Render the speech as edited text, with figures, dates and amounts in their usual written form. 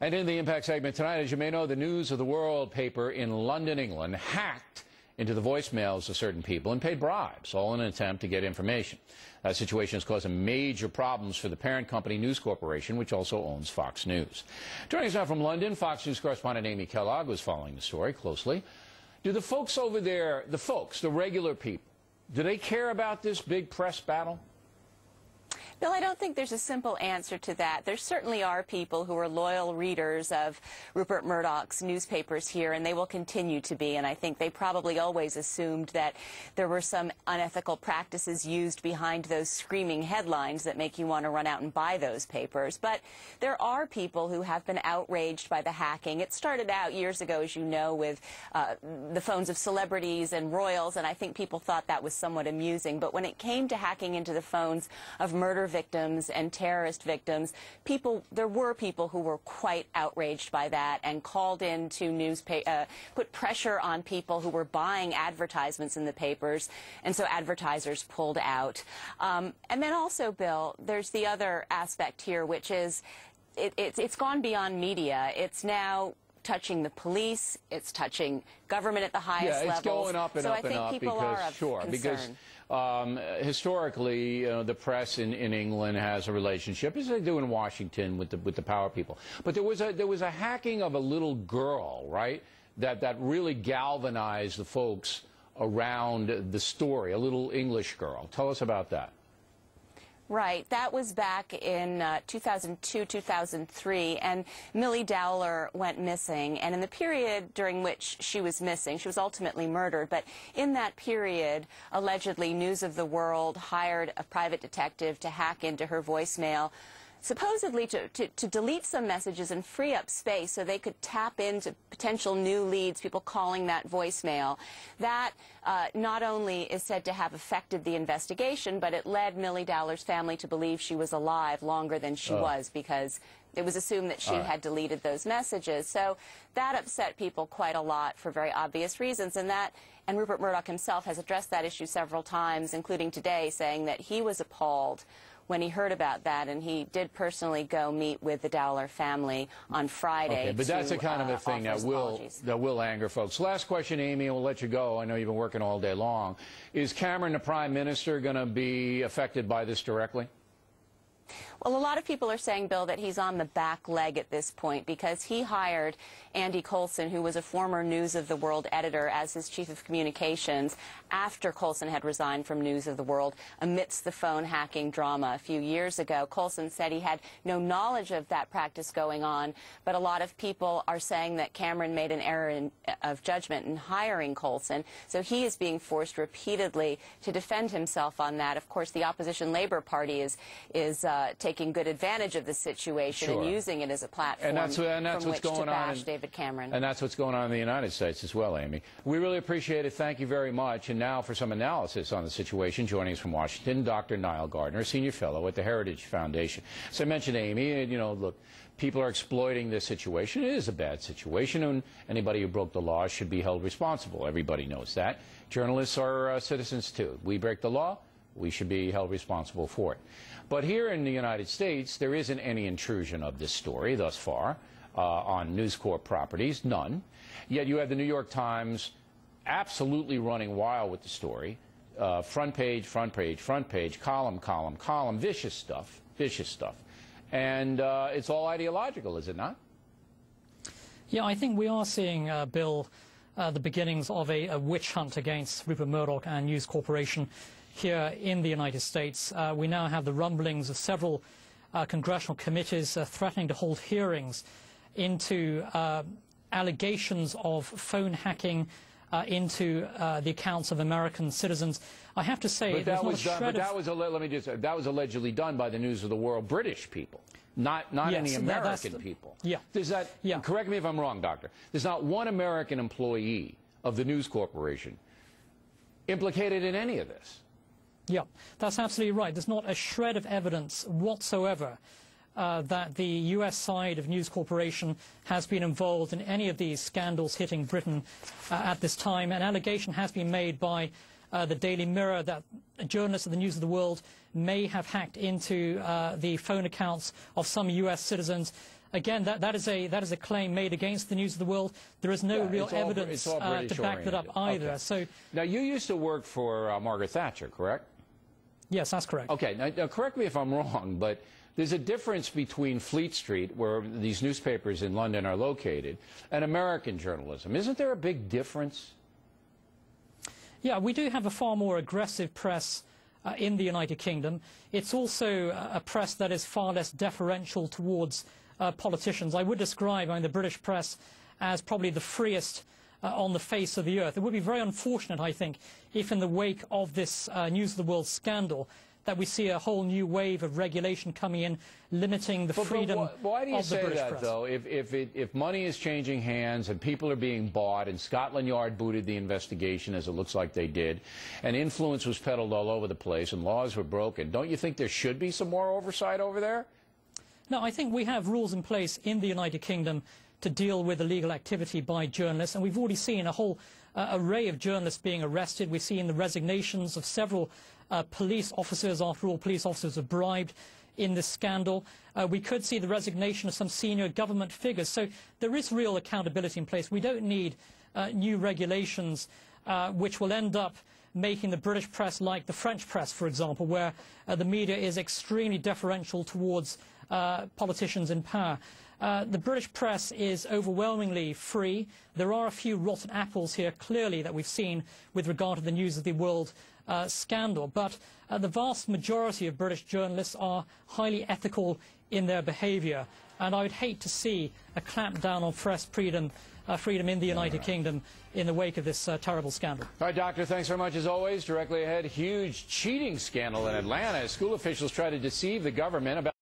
And in the Impact segment tonight, as you may know, the News of the World paper in London, England, hacked into the voicemails of certain people and paid bribes, all in an attempt to get information. That situation is causing major problems for the parent company News Corporation, which also owns Fox News. Joining us now from London, Fox News correspondent Amy Kellogg was following the story closely. Do the folks over there, the regular people, do they care about this big press battle? Bill, I don't think there's a simple answer to that. There certainly are people who are loyal readers of Rupert Murdoch's newspapers here, and they will continue to be. And I think they probably always assumed that there were some unethical practices used behind those screaming headlines that make you want to run out and buy those papers. But there are people who have been outraged by the hacking. It started out years ago, as you know, with the phones of celebrities and royals, and I think people thought that was somewhat amusing. But when it came to hacking into the phones of murder victims and terrorist victims, there were people who were quite outraged by that and called in to put pressure on people who were buying advertisements in the papers, and so advertisers pulled out. And then also, Bill, there's the other aspect here, which is it's gone beyond media. It's now touching the police, it's touching government at the highest levels. Yeah, it's going up and so up and up because, historically, the press in England has a relationship, as they do in Washington, with the power people. But there was a hacking of a little girl, right, that really galvanized the folks around the story, a little English girl. Tell us about that. Right. That was back in 2002, 2003, and Millie Dowler went missing. And in the period during which she was missing, she was ultimately murdered. But in that period, allegedly, News of the World hired a private detective to hack into her voicemail, supposedly to delete some messages and free up space so they could tap into potential new leads, people calling that voicemail. That not only is said to have affected the investigation, but it led Millie Dowler's family to believe she was alive longer than she was, because it was assumed that she had deleted those messages. So that upset people quite a lot for very obvious reasons, and Rupert Murdoch himself has addressed that issue several times, including today, saying that he was appalled when he heard about that, and he did personally go meet with the Dowler family on Friday. Okay, but that's the kind of a thing that will anger folks. Last question, Amy, and we'll let you go. I know you've been working all day long. Is Cameron, the Prime Minister, going to be affected by this directly? Well, a lot of people are saying, Bill, that he's on the back leg at this point because he hired Andy Coulson, who was a former News of the World editor, as his chief of communications after Coulson had resigned from News of the World amidst the phone hacking drama a few years ago. Coulson said he had no knowledge of that practice going on, but a lot of people are saying that Cameron made an error of judgment in hiring Coulson, so he is being forced repeatedly to defend himself on that. Of course, the opposition Labour Party is taking good advantage of the situation and using it as a platform from which to bash David Cameron. And that's what's going on in the United States as well, Amy. We really appreciate it. Thank you very much. And now for some analysis on the situation, joining us from Washington, Dr. Niall Gardner, Senior Fellow at the Heritage Foundation. So I mentioned, Amy, look, people are exploiting this situation. It is a bad situation, and anybody who broke the law should be held responsible. Everybody knows that. Journalists are citizens, too. We break the law, we should be held responsible for it. But here in the United States, there isn't any intrusion of this story thus far on News Corp properties, none. Yet you have the New York Times absolutely running wild with the story. Front page, front page, front page, column, column, column, vicious stuff, vicious stuff. And it's all ideological, is it not? Yeah, I think we are seeing, Bill, the beginnings of a witch hunt against Rupert Murdoch and News Corporation here in the United States. We now have the rumblings of several congressional committees threatening to hold hearings into allegations of phone hacking into the accounts of American citizens. I have to say, that was allegedly done by the News of the World British people, not any American people. Yeah. Correct me if I'm wrong, Doctor. There's not one American employee of the News Corporation implicated in any of this. Yeah, that's absolutely right. There's not a shred of evidence whatsoever that the U.S. side of News Corporation has been involved in any of these scandals hitting Britain at this time. An allegation has been made by the Daily Mirror that journalists of the News of the World may have hacked into the phone accounts of some U.S. citizens. again, that is a claim made against the News of the World. There is no real evidence to back that up either. Okay. So now, you used to work for Margaret Thatcher, correct? Yes, that's correct. Okay, now correct me if I'm wrong, but there's a difference between Fleet Street, where these newspapers in London are located, and American journalism. Isn't there a big difference? Yeah, we do have a far more aggressive press in the United Kingdom. It's also a press that is far less deferential towards politicians. I would describe the British press as probably the freest on the face of the earth. It would be very unfortunate, I think, if in the wake of this News of the World scandal that we see a whole new wave of regulation coming in, limiting the freedom of the British press. Why do you say that, though? If money is changing hands and people are being bought, and Scotland Yard booted the investigation, as it looks like they did, and influence was peddled all over the place and laws were broken, don't you think there should be some more oversight over there? No, I think we have rules in place in the United Kingdom to deal with illegal activity by journalists, and we've already seen a whole array of journalists being arrested. We've seen the resignations of several police officers. After all, police officers were bribed in this scandal. We could see the resignation of some senior government figures. So there is real accountability in place. We don't need new regulations which will end up making the British press like the French press, for example, where the media is extremely deferential towards politicians in power. The British press is overwhelmingly free. There are a few rotten apples here, clearly, that we've seen with regard to the News of the World scandal. But the vast majority of British journalists are highly ethical in their behaviour. And I would hate to see a clampdown on press freedom in the United Kingdom in the wake of this terrible scandal. All right, Doctor, thanks very much as always. Directly ahead, huge cheating scandal in Atlanta as school officials try to deceive the government about